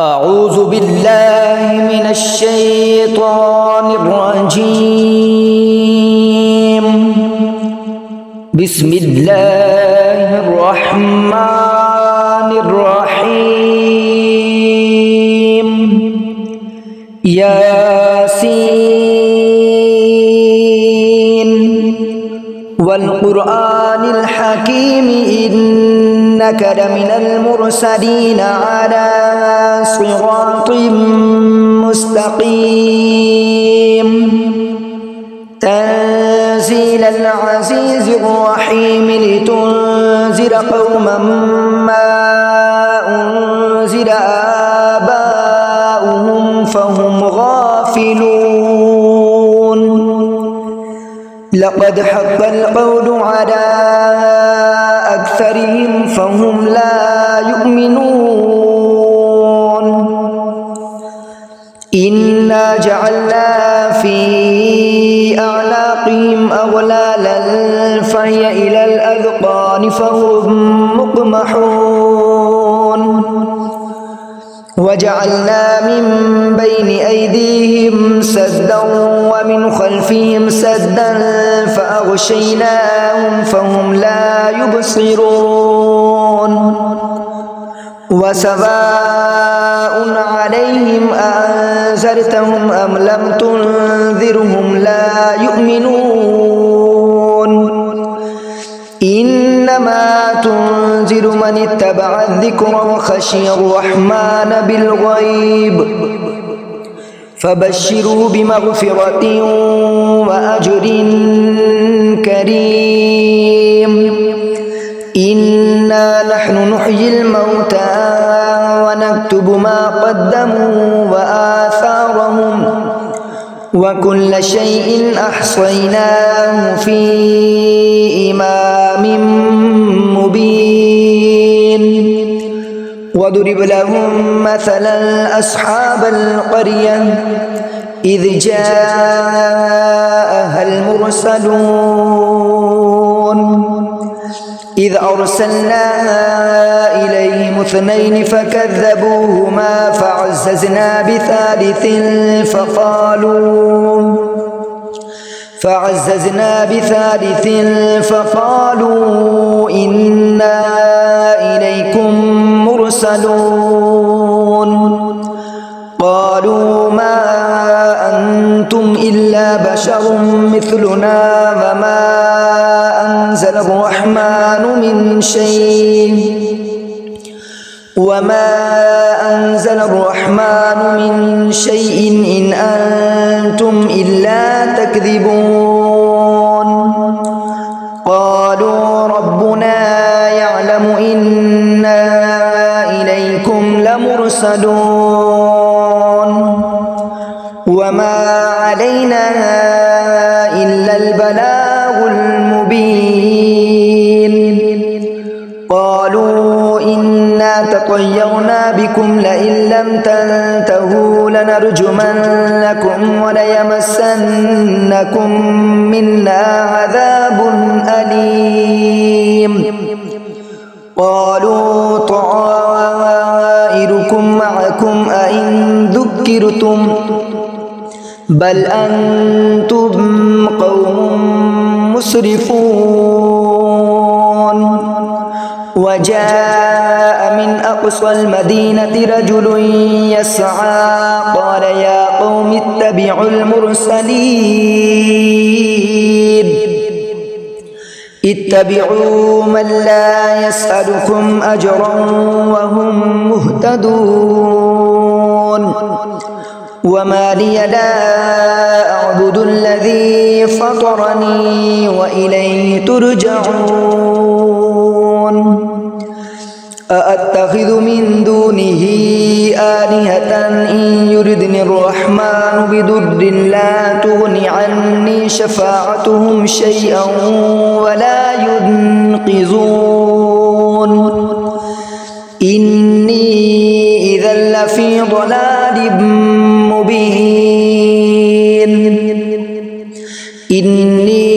أعوذ بالله من الشيطان الرجيم. بسم الله الرحمن الرحيم. ياسين والقرآن الحكيم إنك لمن المرسلين على صراط مستقيم. تنزيل العزيز الرحيم لتنذر قوما ما أنزل آباؤهم فهم غافلون. لقد حق القول على أكثرهم فهم لا يؤمنون. إنا جعلنا في أعناقهم أغلالا فهي إلى الأذقان فهم مقمحون. وجعلنا من بين أيديهم سدا ومن خلفهم سدا فأغشيناهم فهم لا يبصرون. وسواء عليهم أنذرتهم أم لم تنذرهم لا يؤمنون. إنما تنذر من اتبع الذكر وخشي الرحمن بالغيب فبشروا بمغفرة وأجر كريم. إنا نحن نحيي الموتى ونكتب ما قدموا وآثارهم وكل شيء أحصيناه في إمام مبين. واضرب لهم مثلا أصحاب القرية إذ جاءها المرسلون إذ أرسلنا إليهم اثنين فكذبوهما فعززنا بثالث فقالوا إنا إليكم مرسلون. قالوا ما أنتم إلا بشر مثلنا وما أنزل الرحمن من شيء إن أنتم إلا تكذبون. قالوا ربنا يعلم إنا إليكم لمرسلون وما علينا إلا البلاغ المبين. قالوا إنا تطيرنا بكم لئن لم تنتهوا لنرجمنكم وليمسنكم منا عذاب أليم. قالوا طائركم معكم أئن ذكرتم بل أنتم قوم مسرفون. وجاء من أقصى المدينة رجل يسعى قال يا قوم اتبعوا المرسلين اتبعوا من لا يسألكم أجرا وهم مهتدون. وما لي لا أعبد الذي فطرني وإليه ترجعون. أأتخذ من دونه آلهة إن يردني الرحمن بضر لا تغن عني شفاعتهم شيئا ولا ينقذون. إني إذا لفي ضلال مبين. إني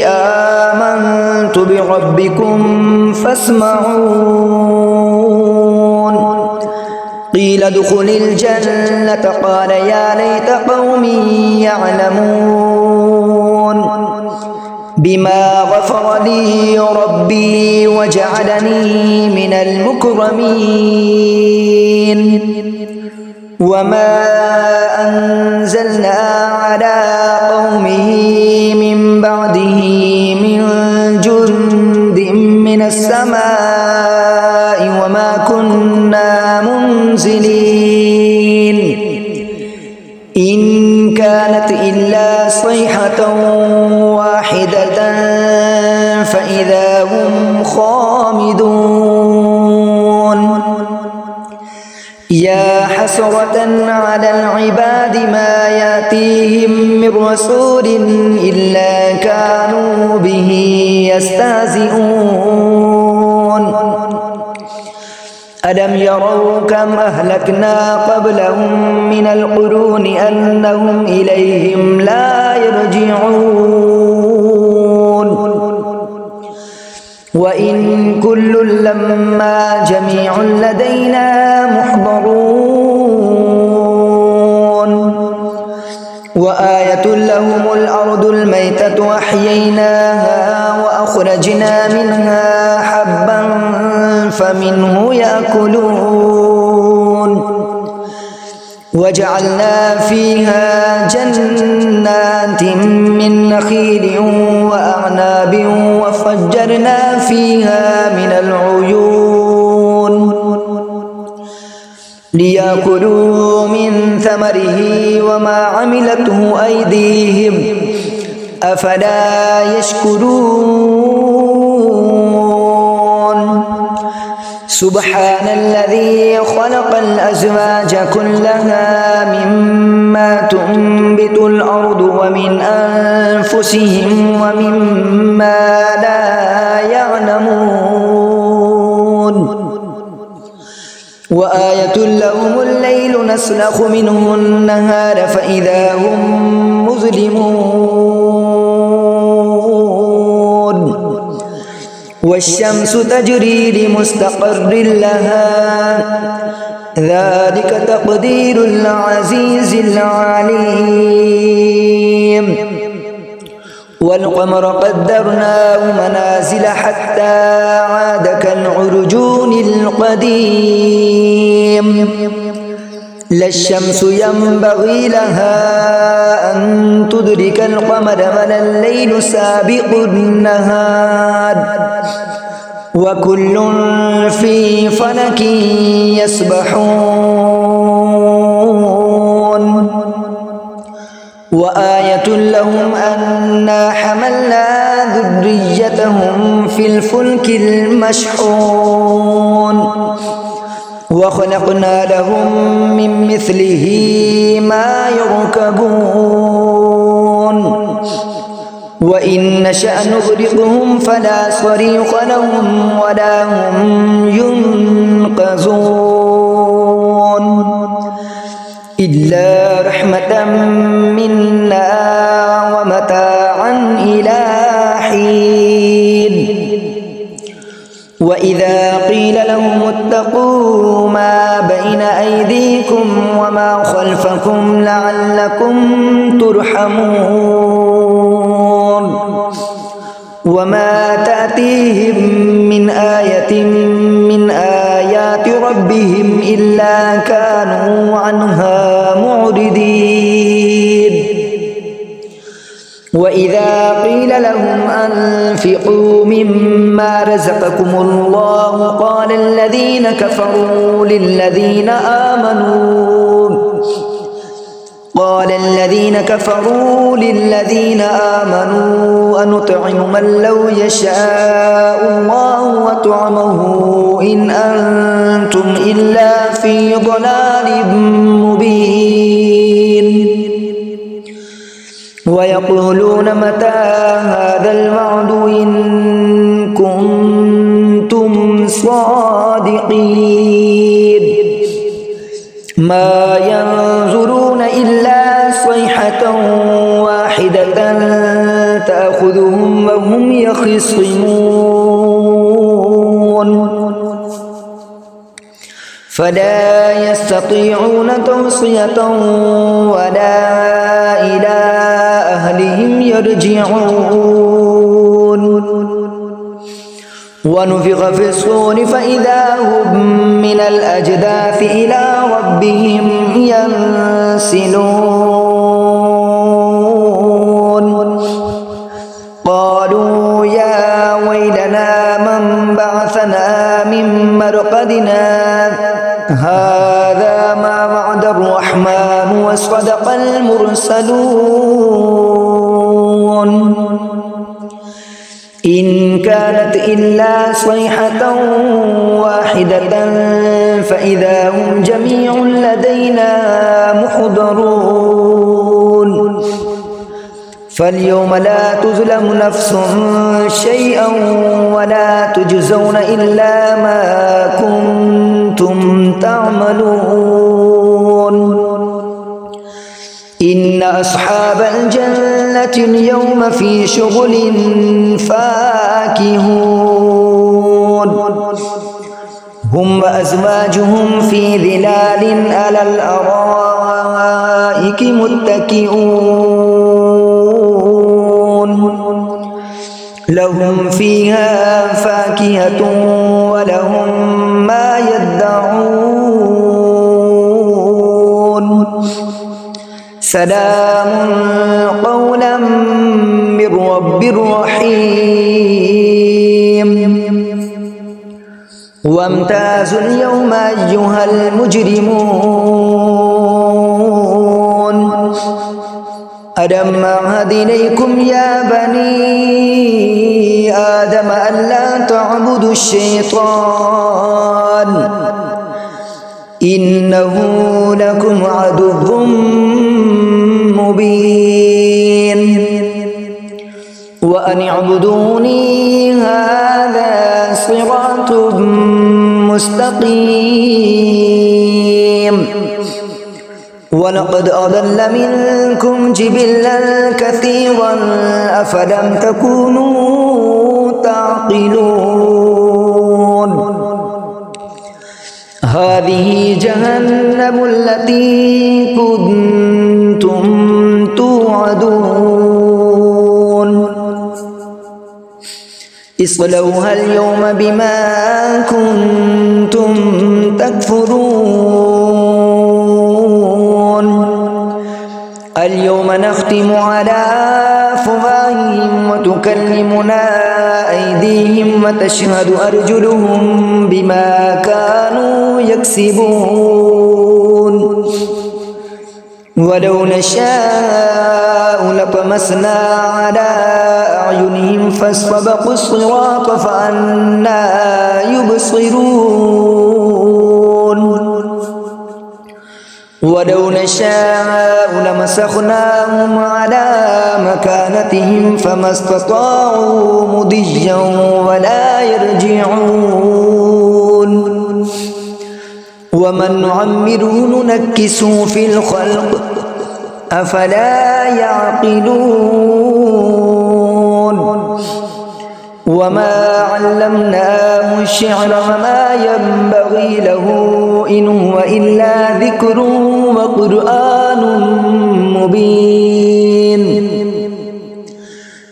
آمنت بربكم فاسمعون. قيل قيل ادخل الجنة قال يا ليت قومي يعلمون بما غفر لي ربي وجعلني من المكرمين وما أنزلنا على قومه من بعده من جند من السماء وما كنا منزلين إن كانت إلا صيحة واحدة فإذا هم خامدون يا حسرة على العباد ما يأتيهم من رسول إلا كانوا به يستهزئون ألم يروا كم أهلكنا قبلهم من القرون أنهم إليهم لا يرجعون وإن كل لما جميع لدينا محضرون وآية لهم الأرض الميتة أحييناها وأخرجنا منها حبا فمنه يأكلون وجعلنا فيها جنات من نخيل وأعناب وفجرنا فيها من العيون ليأكلوا من ثمره وما عملته أيديهم أفلا يشكرون سبحان الذي خلق الأزواج كلها مما تنبت الأرض ومن أنفسهم ومما لا يعلمون وآية لهم الليل نسلخ منه النهار فإذا هم مظلمون والشمس تجري لمستقر لها ذلك تقدير العزيز العليم والقمر قدرناه منازل حتى عاد كالعرجون القديم لا الشمس ينبغي لها أن تدرك القمر ولا الليل سابق النهار وكل في فلك يسبحون وآية لهم أنا حملنا ذريتهم في الفلك المشحون وخلقنا لهم من مثله ما يركبون وإن نشأ نغرقهم فلا صريخ لهم ولا هم ينقذون إلا رحمة منا ومتاعا إلى حين وإذا قيل لهم اتقوا ما بين أيديكم وما خلفكم لعلكم ترحمون وما تأتيهم من آية من آيات ربهم إلا كانوا عنها معرضين وإذا قيل لهم أنفقوا مما رزقكم الله قال الذين كفروا للذين آمنوا أنطعم من لو يشاء الله وطعمه إن أنتم إلا في ضلال مبين ويقولون متى هذا الوعد إن كنتم صادقين ما ينظرون إلا صيحة واحدة تأخذهم وهم يخصمون فلا يستطيعون توصية ولا إلى أهلهم يرجعون ونفخ في الصور فإذا هم من الأجداث إلى ربهم ينسلون قالوا يا ويلنا من بعثنا من مرقدنا هذا ما وعد الرحمن وصدق المرسلون إن كانت إلا صيحة واحدة فإذا هم جميع لدينا محضرون فاليوم لا تظلم نفس شيئا ولا تجزون إلا ما كنتم تعملون إن أصحاب الجنة اليوم في شغل فاكهون هم وأزواجهم في ظلال على الأرائك متكئون لهم فيها فاكهة ولهم ما يدعون سلام قولا من رب رحيم وامتازوا اليوم أيها المجرمون ألم أعهد إليكم يا بني آدم ألا تعبدوا الشيطان إنه لكم عدو مبين وأن اعبدوني هذا صراط مستقيم ولقد أضل منكم جبلا كثيرا أفلم تكونوا تعقلون هذه جهنم التي كنتم توعدون اصلوها اليوم بما كنتم تكفرون اليوم نختم على أفواههم وتكلمنا أيديهم وتشهد أرجلهم بما كانوا يكسبون ولو نشاء لطمسنا على أعينهم فاستبقوا الصراط فأنى يبصرون ولو نشاء لمسخناهم على مكانتهم فما استطاعوا مضيا ولا يرجعون ومن نعمره ننكسه في الخلق أفلا يعقلون وما علمناه الشعر وما ينبغي له إن هو إلا ذكر وقرآن مبين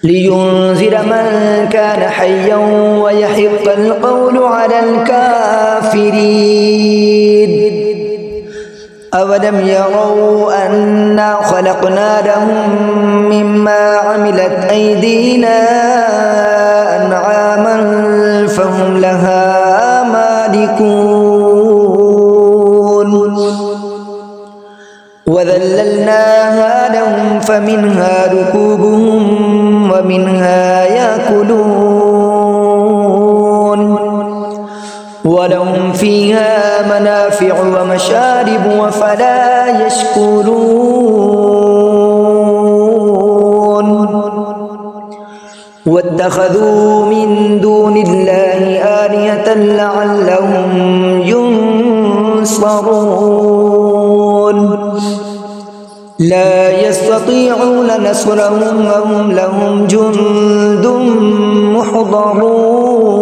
لينذر من كان حيا ويحق القول على الكافرين أولم يروا أنا خلقنا لهم مما عملت أيدينا أنعاما فهم لها مالكون وذللناها لهم فمنها ركوبهم ومنها يأكلون ولهم فيها منافع ومشارب وفلا يشكرون واتخذوا من دون الله آلهة لعلهم ينصرون لا يستطيعون نصرهم وهم لهم جند محضرون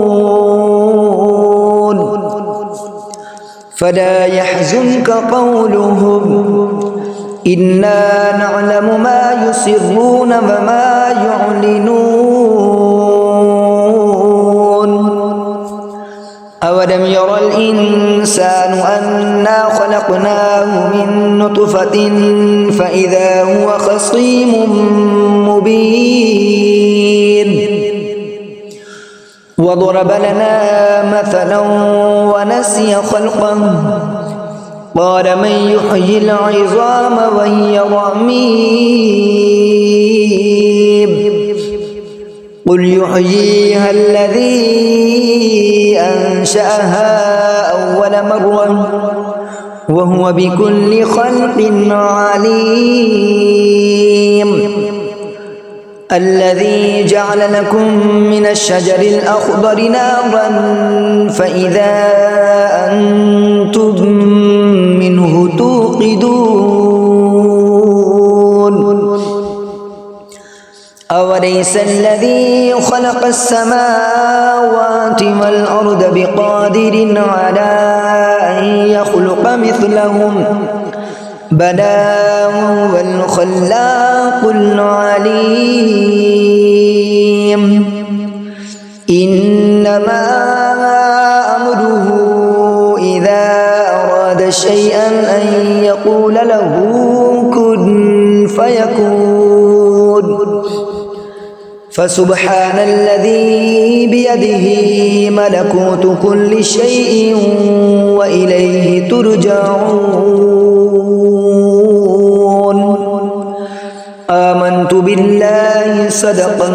فلا يحزنك قولهم إنا نعلم ما يسرون وما يعلنون أولم ير الإنسان أنا خلقناه من نطفة فإذا هو خصيم مبين وضرب لنا مثلا ونسي خلقه قال من يحيي العظام وهي رميم قل يحييها الذي أنشأها أول مرة وهو بكل خلق عليم الذي جعل لكم من الشجر الأخضر نارا فإذا أنتم منه توقدون أوليس الذي خلق السماوات والأرض بقادر على أن يخلق مثلهم بلى وهو الخلاق العليم إنما أمره إذا أراد شيئا أن يقول له كن فيكون فسبحان الذي بيده ملكوت كل شيء وإليه ترجعون آمنت بالله صدق